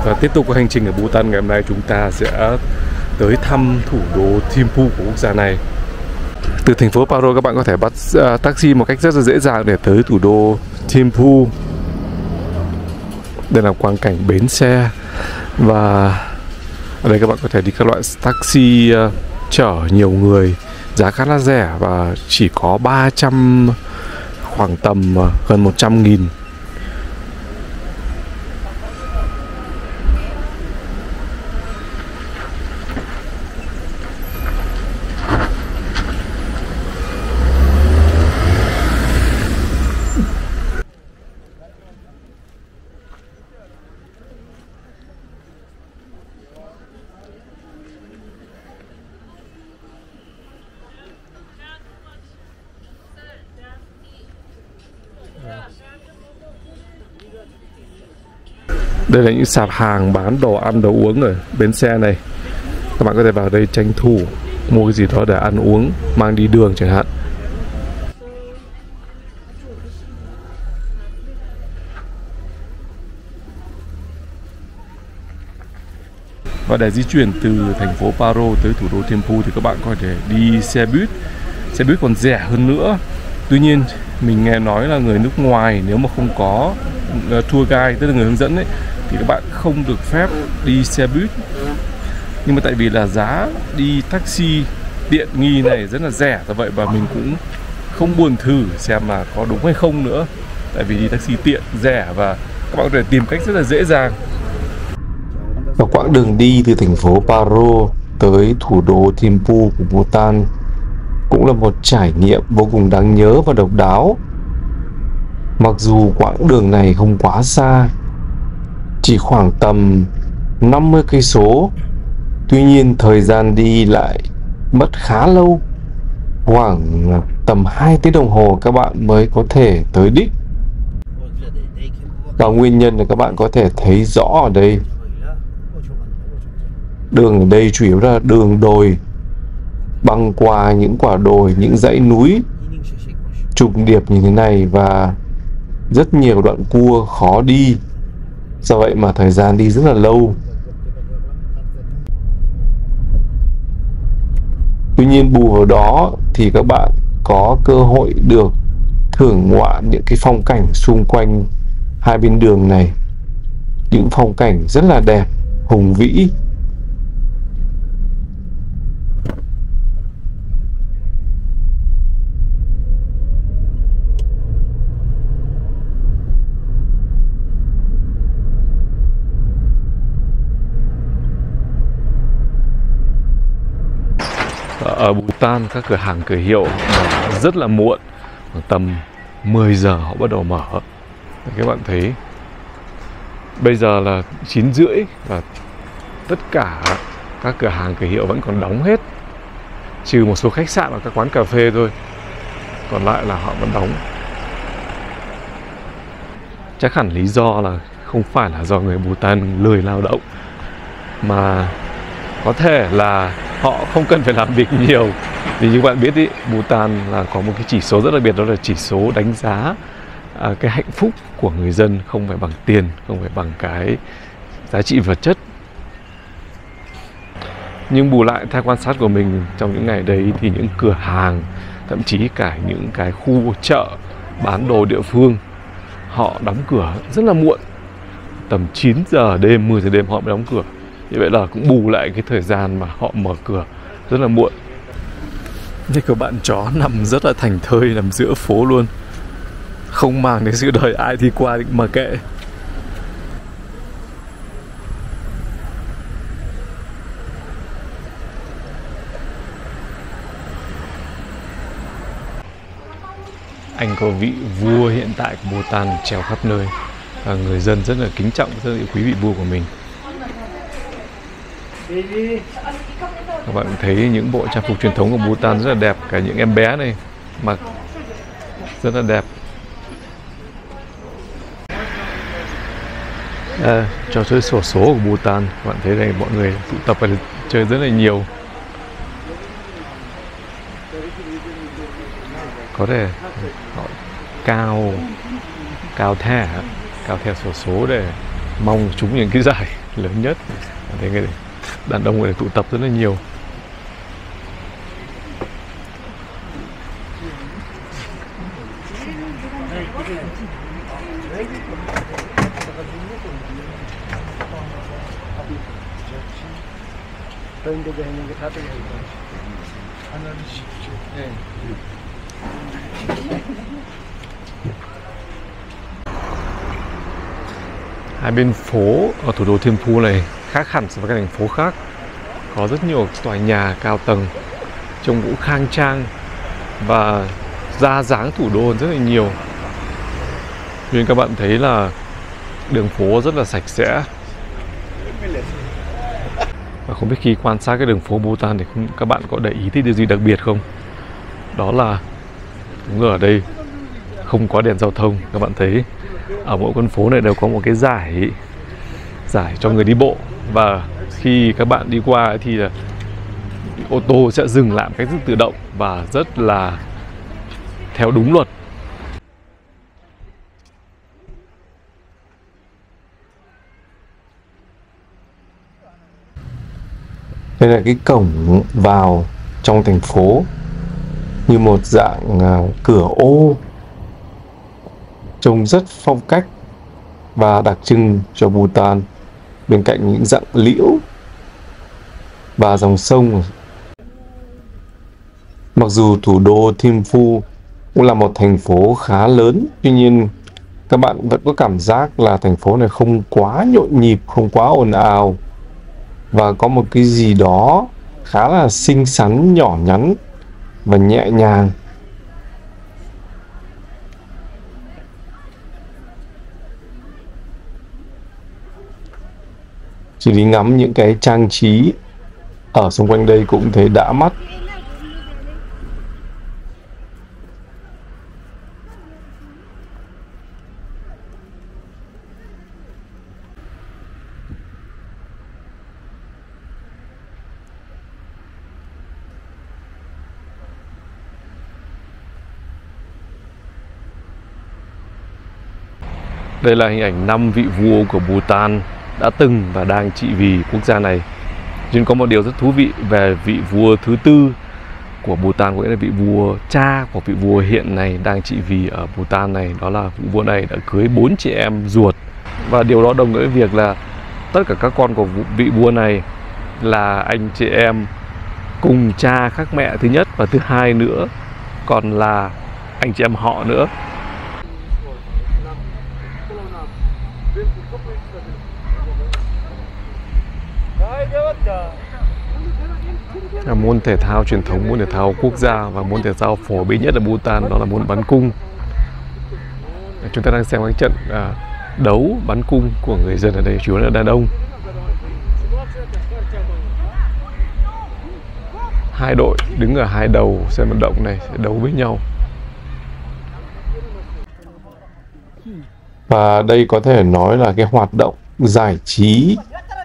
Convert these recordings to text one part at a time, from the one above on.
Và tiếp tục hành trình ở Bhutan ngày hôm nay, chúng ta sẽ tới thăm thủ đô Thimphu của quốc gia này. Từ thành phố Paro các bạn có thể bắt taxi một cách rất là dễ dàng để tới thủ đô Thimphu. Đây là quang cảnh bến xe, và ở đây các bạn có thể đi các loại taxi chở nhiều người giá khá là rẻ và chỉ có 300, khoảng tầm gần 100.000. Đây là những sạp hàng bán đồ ăn đồ uống ở bến xe này. Các bạn có thể vào đây tranh thủ mua cái gì đó để ăn uống, mang đi đường chẳng hạn. Và để di chuyển từ thành phố Paro tới thủ đô Thimphu thì các bạn có thể đi xe buýt. Xe buýt còn rẻ hơn nữa. Tuy nhiên mình nghe nói là người nước ngoài nếu mà không có tour guide, tức là người hướng dẫn ấy, thì các bạn không được phép đi xe buýt. Nhưng mà tại vì là giá đi taxi tiện nghi này rất là rẻ, do vậy và mình cũng không buồn thử xem là có đúng hay không nữa. Tại vì đi taxi tiện, rẻ và các bạn có thể tìm cách rất là dễ dàng. Và quãng đường đi từ thành phố Paro tới thủ đô Thimphu của Bhutan cũng là một trải nghiệm vô cùng đáng nhớ và độc đáo. Mặc dù quãng đường này không quá xa, chỉ khoảng tầm 50 cây số, tuy nhiên thời gian đi lại mất khá lâu, khoảng tầm 2 tiếng đồng hồ các bạn mới có thể tới đích. Và nguyên nhân là các bạn có thể thấy rõ ở đây. Đường ở đây chủ yếu là đường đồi, băng qua những quả đồi, những dãy núi trùng điệp như thế này và rất nhiều đoạn cua khó đi. Do vậy mà thời gian đi rất là lâu. Tuy nhiên bù vào đó thì các bạn có cơ hội được thưởng ngoạn những cái phong cảnh xung quanh hai bên đường này. Những phong cảnh rất là đẹp, hùng vĩ. Ở Bhutan các cửa hàng cửa hiệu rất là muộn, khoảng tầm 10 giờ họ bắt đầu mở. Các bạn thấy bây giờ là 9 rưỡi và tất cả các cửa hàng cửa hiệu vẫn còn đóng hết, trừ một số khách sạn và các quán cà phê thôi, còn lại là họ vẫn đóng. Chắc hẳn lý do là không phải là do người Bhutan lười lao động, mà có thể là họ không cần phải làm việc nhiều. Vì như bạn biết ý, Bhutan là có một cái chỉ số rất đặc biệt, đó là chỉ số đánh giá cái hạnh phúc của người dân không phải bằng tiền, không phải bằng cái giá trị vật chất. Nhưng bù lại, theo quan sát của mình trong những ngày đấy thì những cửa hàng, thậm chí cả những cái khu chợ bán đồ địa phương, họ đóng cửa rất là muộn, tầm 9 giờ đêm, 10 giờ đêm họ mới đóng cửa. Như vậy là cũng bù lại cái thời gian mà họ mở cửa rất là muộn. Đây các bạn, chó nằm rất là thành thơi, nằm giữa phố luôn, không màng đến sự đời ai đi qua mà kệ. Anh có vị vua hiện tại của Bhutan treo khắp nơi, và người dân rất là kính trọng, rất là quý vị vua của mình. Các bạn thấy những bộ trang phục truyền thống của Bhutan rất là đẹp, cả những em bé này mặc rất là đẹp. Trò chơi xổ số của Bhutan, các bạn thấy đây, mọi người tụ tập và chơi rất là nhiều. Có thể họ cao theo xổ số để mong trúng những cái giải. lớn nhất. Thấy người đàn ông ở đây tụ tập rất là nhiều. Hai bên phố ở thủ đô Thimphu này khác hẳn so với các thành phố khác. Có rất nhiều tòa nhà cao tầng, trông cũng khang trang và ra dáng thủ đô rất là nhiều. Nên các bạn thấy là đường phố rất là sạch sẽ. Và không biết khi quan sát cái đường phố Bhutan thì các bạn có để ý thấy điều gì đặc biệt không? Đó là đúng rồi, ở đây không có đèn giao thông. Các bạn thấy ở mỗi con phố này đều có một cái giải cho người đi bộ. Và khi các bạn đi qua thì ô tô sẽ dừng lại một cách rất tự động và rất là theo đúng luật. Đây là cái cổng vào trong thành phố, như một dạng cửa ô, trông rất phong cách và đặc trưng cho Bhutan, bên cạnh những dạng liễu và dòng sông. Mặc dù thủ đô Thimphu cũng là một thành phố khá lớn, tuy nhiên các bạn vẫn có cảm giác là thành phố này không quá nhộn nhịp, không quá ồn ào, và có một cái gì đó khá là xinh xắn, nhỏ nhắn và nhẹ nhàng. Chỉ đi ngắm những cái trang trí ở xung quanh đây cũng thấy đã mắt. Đây là hình ảnh 5 vị vua của Bhutan đã từng và đang trị vì quốc gia này. Nhưng có một điều rất thú vị về vị vua thứ tư của Bhutan, có nghĩa là vị vua cha của vị vua hiện này đang trị vì ở Bhutan này. Đó là vị vua này đã cưới 4 chị em ruột. Và điều đó đồng nghĩa với việc là tất cả các con của vị vua này là anh chị em cùng cha khác mẹ thứ nhất, và thứ hai nữa còn là anh chị em họ nữa. Môn thể thao truyền thống, môn thể thao quốc gia và môn thể thao phổ biến nhất ở Bhutan đó là môn bắn cung. Chúng ta đang xem cái trận đấu bắn cung của người dân ở đây, chủ yếu là đàn ông. Hai đội đứng ở hai đầu sân vận động này sẽ đấu với nhau. Và đây có thể nói là cái hoạt động giải trí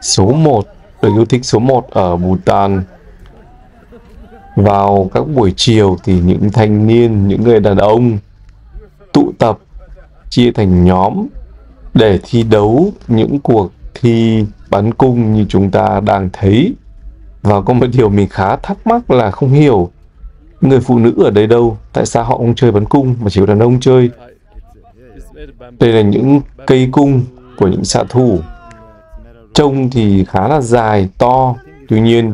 số 1, được yêu thích số 1 ở Bhutan. Vào các buổi chiều thì những thanh niên, những người đàn ông tụ tập chia thành nhóm để thi đấu những cuộc thi bắn cung như chúng ta đang thấy. Và có một điều mình khá thắc mắc là không hiểu người phụ nữ ở đây đâu, tại sao họ không chơi bắn cung mà chỉ có đàn ông chơi. Đây là những cây cung của những xạ thủ, trông thì khá là dài, to, tuy nhiên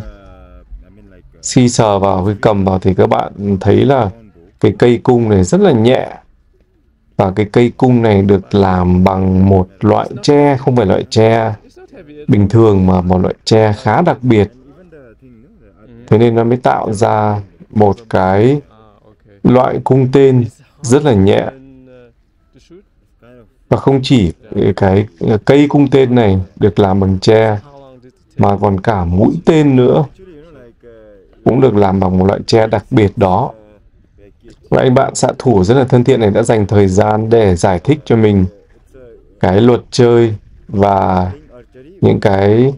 khi sờ vào, cái cầm vào thì các bạn thấy là cái cây cung này rất là nhẹ. Và cái cây cung này được làm bằng một loại tre, không phải loại tre bình thường mà một loại tre khá đặc biệt. Thế nên nó mới tạo ra một cái loại cung tên rất là nhẹ. Và không chỉ cái cây cung tên này được làm bằng tre, mà còn cả mũi tên nữa cũng được làm bằng một loại tre đặc biệt đó. Và anh bạn xạ thủ rất là thân thiện này đã dành thời gian để giải thích cho mình cái luật chơi và những cái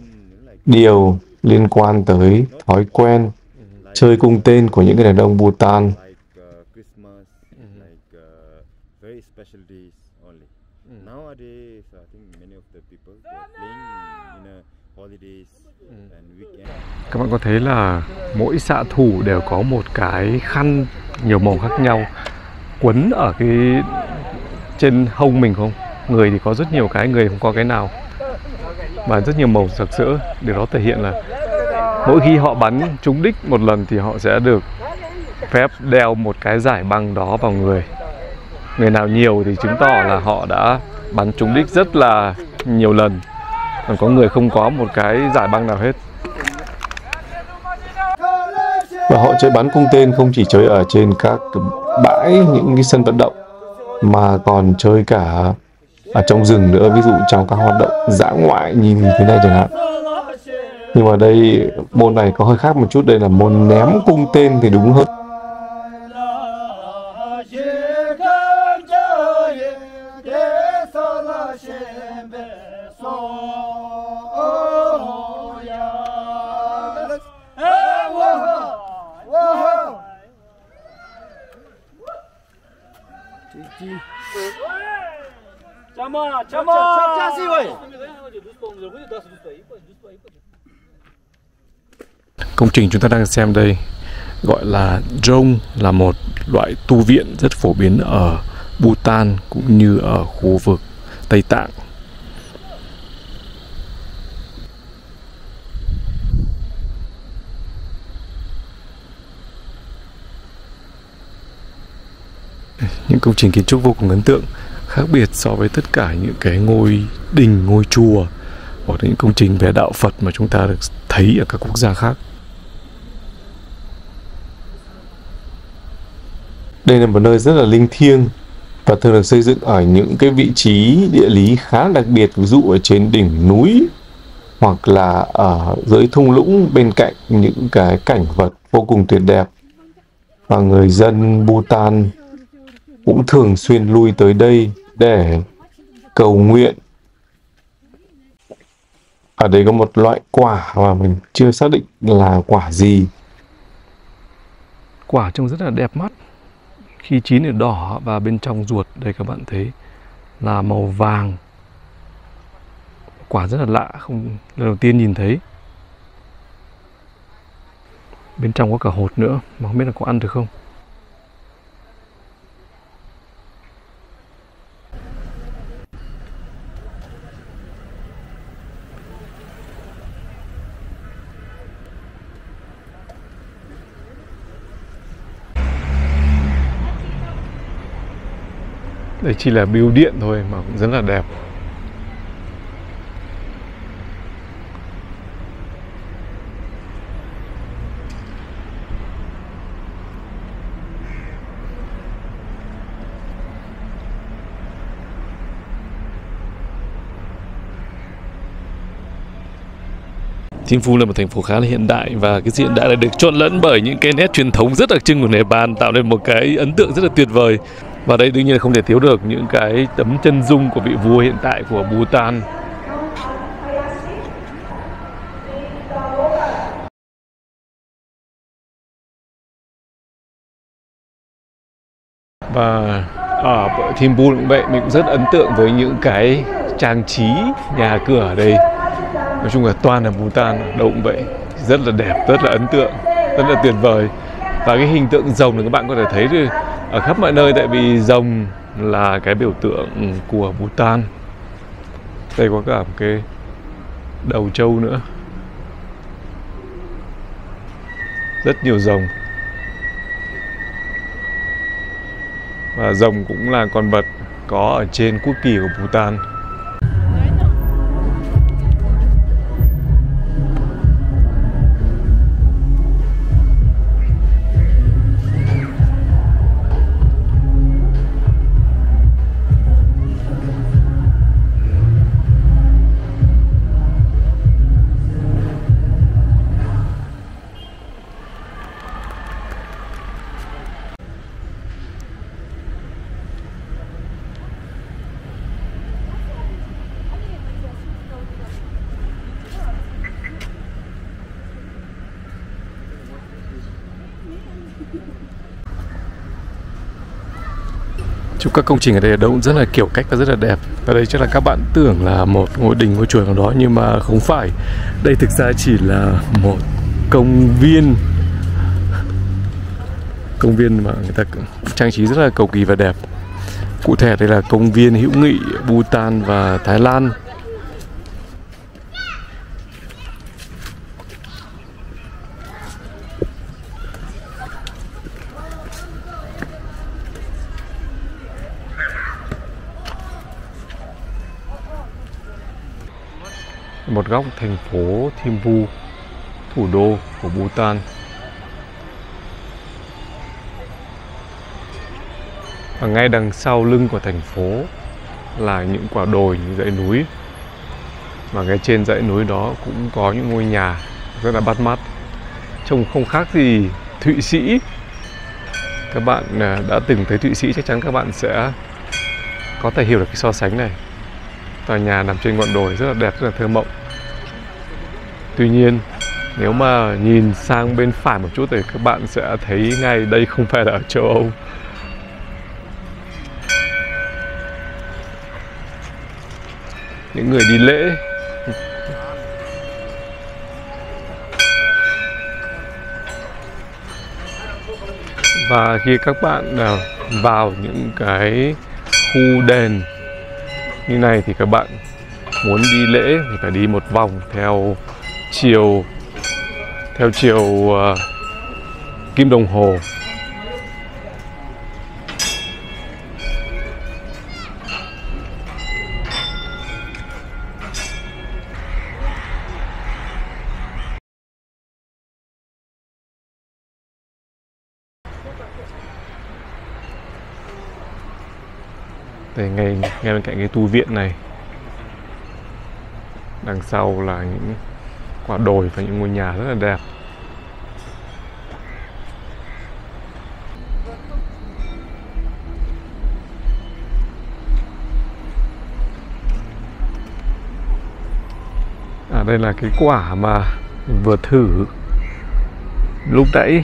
điều liên quan tới thói quen chơi cung tên của những người đàn ông Bhutan. Các bạn có thấy là mỗi xạ thủ đều có một cái khăn nhiều màu khác nhau quấn ở cái trên hông mình không? Người thì có rất nhiều cái, người không có cái nào. Và rất nhiều màu sặc sỡ. Điều đó thể hiện là mỗi khi họ bắn trúng đích một lần thì họ sẽ được phép đeo một cái giải băng đó vào người. Người nào nhiều thì chứng tỏ là họ đã bắn trúng đích rất là nhiều lần. Còn có người không có một cái giải băng nào hết. Và họ chơi bắn cung tên không chỉ chơi ở trên các bãi, những cái sân vận động, mà còn chơi cả ở trong rừng nữa, ví dụ trong các hoạt động dã ngoại như thế này chẳng hạn. Nhưng mà đây, môn này có hơi khác một chút, đây là môn ném cung tên thì đúng hơn. Công trình chúng ta đang xem đây gọi là Drone, là một loại tu viện rất phổ biến ở Bhutan cũng như ở khu vực Tây Tạng. Những công trình kiến trúc vô cùng ấn tượng, khác biệt so với tất cả những cái ngôi đình, ngôi chùa hoặc những công trình về đạo Phật mà chúng ta được thấy ở các quốc gia khác. Đây là một nơi rất là linh thiêng và thường được xây dựng ở những cái vị trí địa lý khá đặc biệt, ví dụ ở trên đỉnh núi hoặc là ở dưới thung lũng bên cạnh những cái cảnh vật vô cùng tuyệt đẹp. Và người dân Bhutan cũng thường xuyên lui tới đây để cầu nguyện. Ở đây có một loại quả mà mình chưa xác định là quả gì. Quả trông rất là đẹp mắt. Khi chín thì đỏ và bên trong ruột đây các bạn thấy là màu vàng. Quả rất là lạ, không lần đầu tiên nhìn thấy. Bên trong có cả hột nữa, mà không biết là có ăn được không. Đây chỉ là bưu điện thôi mà cũng rất là đẹp. Thimphu là một thành phố khá là hiện đại, và cái sự hiện đại này được trộn lẫn bởi những cái nét truyền thống rất đặc trưng của Nepal, tạo nên một cái ấn tượng rất là tuyệt vời. Và đây đương nhiên là không thể thiếu được những cái tấm chân dung của vị vua hiện tại của Bhutan. Và ở Thimphu cũng vậy, mình cũng rất ấn tượng với những cái trang trí nhà cửa ở đây. Nói chung là toàn là Bhutan, đâu cũng vậy, rất là đẹp, rất là ấn tượng, rất là tuyệt vời. Và cái hình tượng rồng này các bạn có thể thấy được ở khắp mọi nơi, tại vì rồng là cái biểu tượng của Bhutan. Đây có cả một cái đầu trâu nữa, rất nhiều rồng. Và rồng cũng là con vật có ở trên quốc kỳ của Bhutan. Chúc các công trình ở đây cũng rất là kiểu cách và rất là đẹp. Và đây chắc là các bạn tưởng là một ngôi đình, ngôi chùa nào đó, nhưng mà không phải. Đây thực ra chỉ là một công viên. Công viên mà người ta trang trí rất là cầu kỳ và đẹp. Cụ thể đây là công viên hữu nghị Bhutan và Thái Lan. Một góc thành phố Thimphu, thủ đô của Bhutan. Và ngay đằng sau lưng của thành phố là những quả đồi, những dãy núi. Và ngay trên dãy núi đó cũng có những ngôi nhà rất là bắt mắt. Trông không khác gì Thụy Sĩ. Các bạn đã từng tới Thụy Sĩ chắc chắn các bạn sẽ có thể hiểu được cái so sánh này. Tòa nhà nằm trên ngọn đồi rất là đẹp, rất là thơ mộng. Tuy nhiên, nếu mà nhìn sang bên phải một chút thì các bạn sẽ thấy ngay đây không phải là ở châu Âu. Những người đi lễ. Và khi các bạn vào những cái khu đền như này thì các bạn muốn đi lễ thì phải đi một vòng theo chiều kim đồng hồ. Đây, ngay bên cạnh cái tu viện này, đằng sau là những quả đồi và những ngôi nhà rất là đẹp. Đây là cái quả mà mình vừa thử lúc nãy.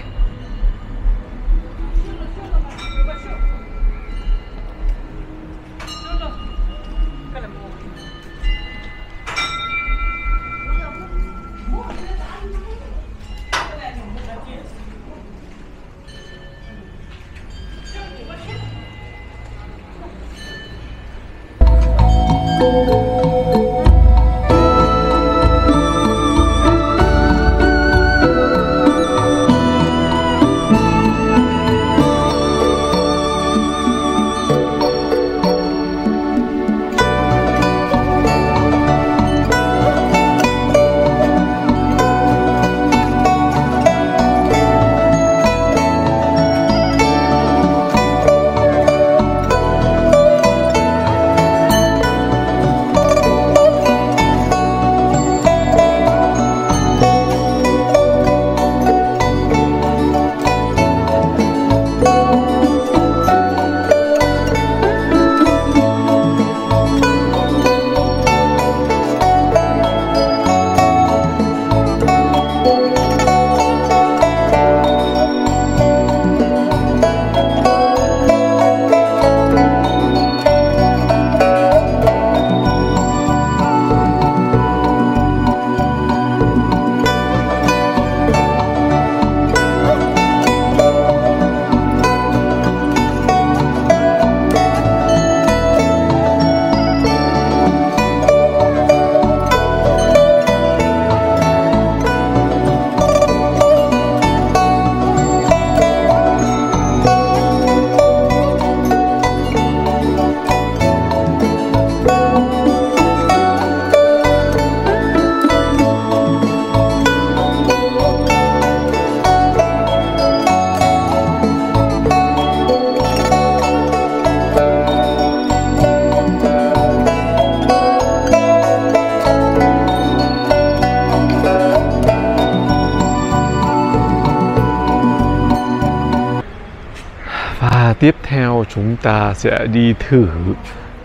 Tiếp theo chúng ta sẽ đi thử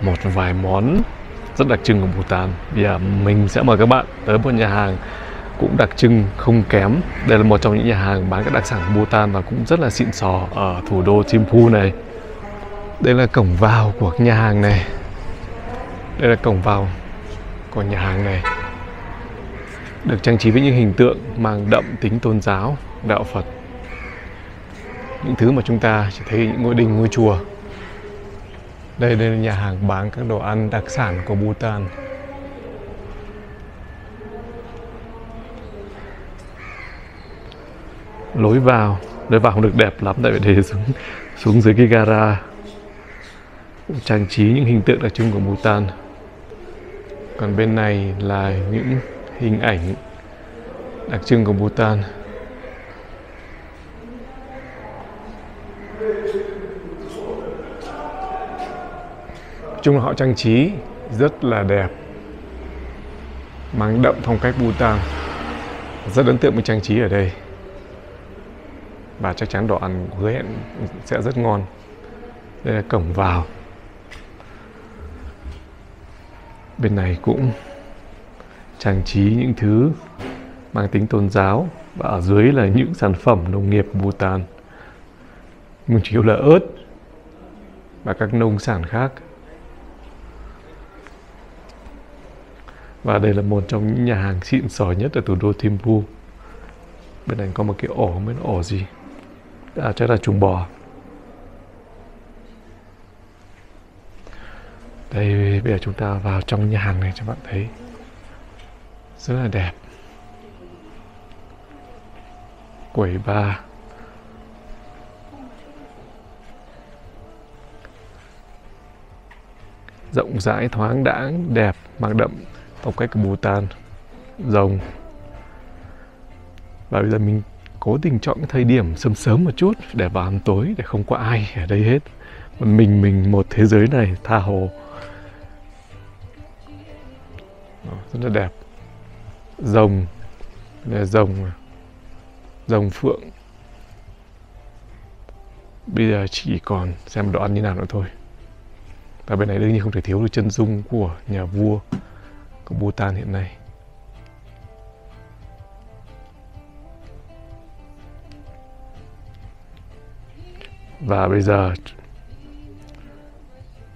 một vài món rất đặc trưng của Bhutan. Bây giờ mình sẽ mời các bạn tới một nhà hàng cũng đặc trưng không kém. Đây là một trong những nhà hàng bán các đặc sản của Bhutan và cũng rất là xịn sò ở thủ đô Thimphu này. Đây là cổng vào của nhà hàng này. Đây là cổng vào của nhà hàng này. Được trang trí với những hình tượng mang đậm tính tôn giáo, đạo Phật. Những thứ mà chúng ta chỉ thấy những ngôi đình, ngôi chùa. Đây là nhà hàng bán các đồ ăn đặc sản của Bhutan. Lối vào không được đẹp lắm tại vì để xuống dưới cái gara. Trang trí những hình tượng đặc trưng của Bhutan. Còn bên này là những hình ảnh đặc trưng của Bhutan. Nói chung là họ trang trí rất là đẹp, mang đậm phong cách Bhutan. Rất ấn tượng với trang trí ở đây. Và chắc chắn đồ ăn hứa hẹn sẽ rất ngon. Đây là cổng vào. Bên này cũng trang trí những thứ mang tính tôn giáo. Và ở dưới là những sản phẩm nông nghiệp của Bhutan. Nhưng chủ yếu là ớt và các nông sản khác. Và đây là một trong những nhà hàng xịn sò nhất ở thủ đô Thimphu. Bên này có một cái ổ, không biết ổ gì. Chắc là chuồng bò. Đây, bây giờ chúng ta vào trong nhà hàng này cho bạn thấy. Rất là đẹp. Quầy bar. Rộng rãi, thoáng đãng, đẹp, mang đậm phong cách của Bhutan. Rồng. Và bây giờ mình cố tình chọn cái thời điểm sớm sớm một chút để vào ăn tối, để không có ai ở đây hết. Mình một thế giới này tha hồ. Rất là đẹp. Rồng. Đây là rồng phượng. Bây giờ chỉ còn xem đồ ăn như nào nữa thôi. Và bên này đương nhiên không thể thiếu được chân dung của nhà vua của Bhutan hiện nay. Và bây giờ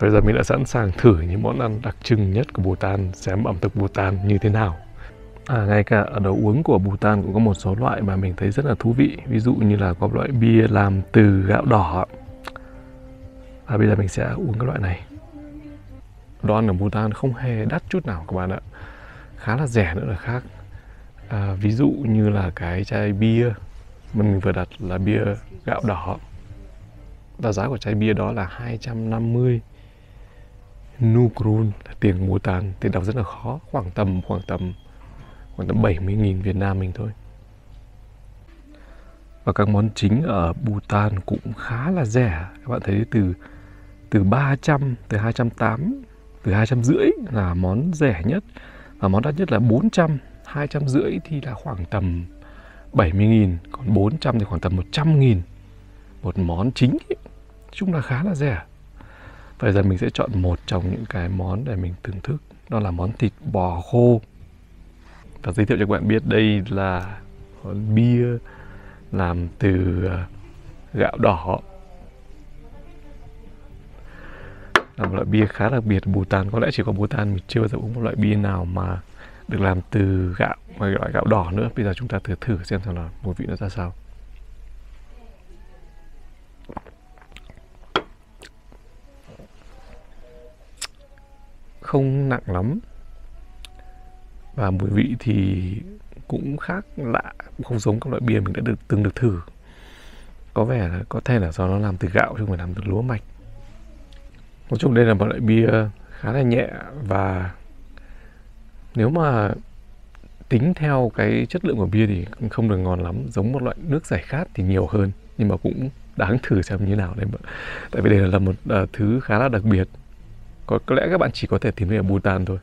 mình đã sẵn sàng thử những món ăn đặc trưng nhất của Bhutan, xem ẩm thực Bhutan như thế nào. Ngay cả ở đồ uống của Bhutan cũng có một số loại mà mình thấy rất là thú vị. Ví dụ như là có loại bia làm từ gạo đỏ. Và bây giờ mình sẽ uống cái loại này. Đồ ăn ở Bhutan không hề đắt chút nào các bạn ạ. Khá là rẻ nữa là khác. Ví dụ như là cái chai bia mình vừa đặt là bia gạo đỏ. Và giá của chai bia đó là 250 nukrun, tiền Bhutan, tiền đọc rất là khó, khoảng tầm 70.000 Việt Nam mình thôi. Và các món chính ở Bhutan cũng khá là rẻ. Các bạn thấy từ 300, từ 280, từ 250 là món rẻ nhất. Và món đắt nhất là 400, 250 thì là khoảng tầm 70.000, còn 400 thì khoảng tầm 100.000. Một món chính ấy. Chung là khá là rẻ. Bây giờ mình sẽ chọn một trong những cái món để mình thưởng thức. Đó là món thịt bò khô. Và giới thiệu cho các bạn biết đây là món bia làm từ gạo đỏ. Là một loại bia khá đặc biệt ở Bhutan. Có lẽ chỉ có Bhutan mình chưa bao giờ uống một loại bia nào mà được làm từ gạo, mà loại gạo đỏ nữa. Bây giờ chúng ta thử xem là mùi vị nó ra sao. Không nặng lắm. Và mùi vị thì cũng khác lạ, cũng không giống các loại bia mình đã từng được thử. Có thể là do nó làm từ gạo chứ không phải làm từ lúa mạch. Nói chung đây là một loại bia khá là nhẹ, và nếu mà tính theo cái chất lượng của bia thì không được ngon lắm. Giống một loại nước giải khát thì nhiều hơn, nhưng mà cũng đáng thử xem như nào đấy. Tại vì đây là một thứ khá là đặc biệt. Có lẽ các bạn chỉ có thể tìm thấy ở Bhutan thôi.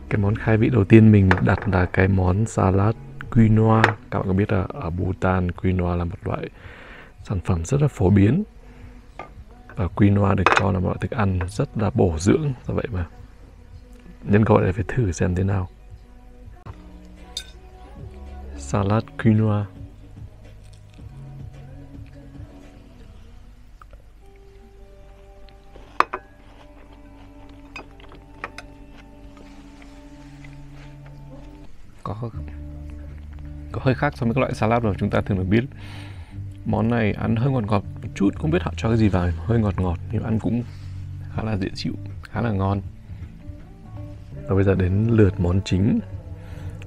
Cái món khai vị đầu tiên mình đặt là cái món salad quinoa. Các bạn có biết là ở Bhutan quinoa là một loại sản phẩm rất là phổ biến. Và quinoa được cho là một loại thức ăn rất là bổ dưỡng. Do vậy mà nhân cơ hội này phải thử xem thế nào. Salad quinoa. có hơi khác so với các loại salad mà chúng ta thường được biết. Món này ăn hơi ngọt ngọt một chút, không biết họ cho cái gì vào, hơi ngọt ngọt nhưng ăn cũng khá là dễ chịu, khá là ngon. Và bây giờ đến lượt món chính,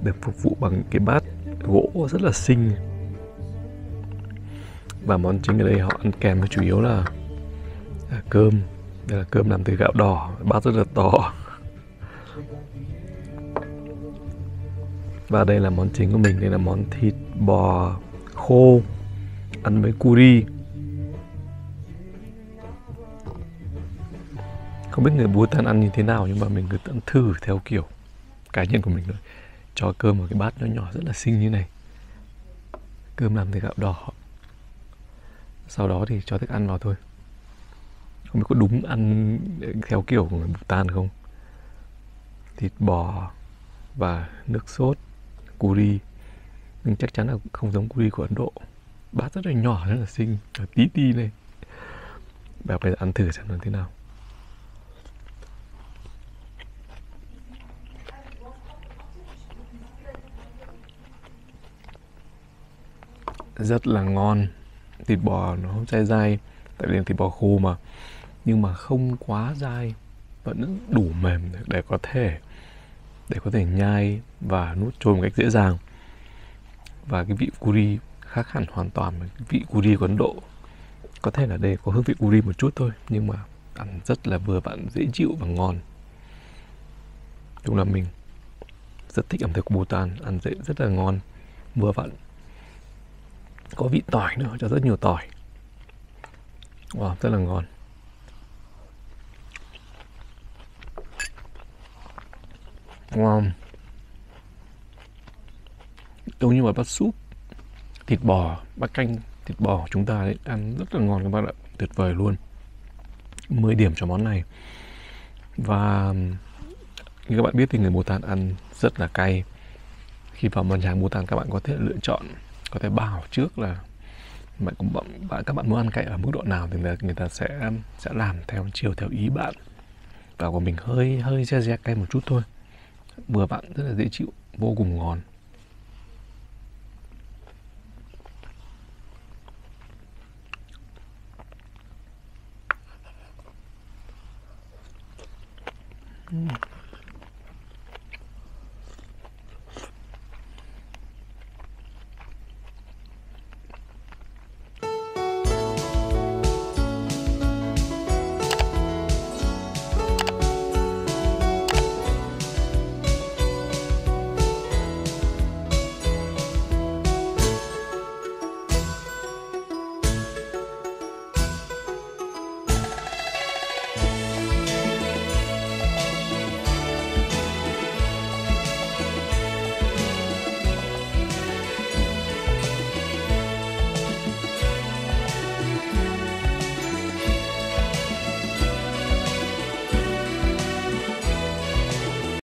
được phục vụ bằng cái bát gỗ rất là xinh. Và món chính ở đây họ ăn kèm với chủ yếu là cơm. Đây là cơm làm từ gạo đỏ, bát rất là to. Và đây là món chính của mình, đây là món thịt bò khô ăn với curry. Không biết người Bhutan ăn như thế nào, nhưng mà mình cứ tận thử theo kiểu cá nhân của mình thôi. Cho cơm vào cái bát nhỏ nhỏ rất là xinh như này, cơm làm từ gạo đỏ. Sau đó thì cho thức ăn vào thôi. Không biết có đúng ăn theo kiểu của người Bhutan không. Thịt bò và nước sốt curry, nhưng chắc chắn là không giống curry của Ấn Độ. Bát rất là nhỏ, rất là xinh, tí ti này. Bây giờ ăn thử xem nó thế nào. Rất là ngon. Thịt bò nó dai dai, tại vì là thịt bò khô mà, nhưng mà không quá dai, vẫn đủ mềm để có thể nhai và nuốt trôi một cách dễ dàng. Và cái vị curry khác hẳn hoàn toàn với cái vị curry của Ấn Độ. Có thể là đây có hương vị curry một chút thôi, nhưng mà ăn rất là vừa vặn, dễ chịu và ngon. Đúng là mình rất thích ẩm thực của Bhutan, ăn dễ rất là ngon, vừa vặn. Có vị tỏi nữa, cho rất nhiều tỏi. Wow, rất là ngon. Ngon. Giống như một bát súp thịt bò, bát canh thịt bò của chúng ta đấy, ăn rất là ngon các bạn ạ, tuyệt vời luôn. 10 điểm cho món này. Và như các bạn biết thì người Bhutan ăn rất là cay. Khi vào nhà hàng Bhutan các bạn có thể lựa chọn, có thể bảo trước là các bạn muốn ăn cay ở mức độ nào thì người ta sẽ làm theo ý bạn. Và của mình hơi se cay một chút thôi, vừa vặn, rất là dễ chịu, vô cùng ngon.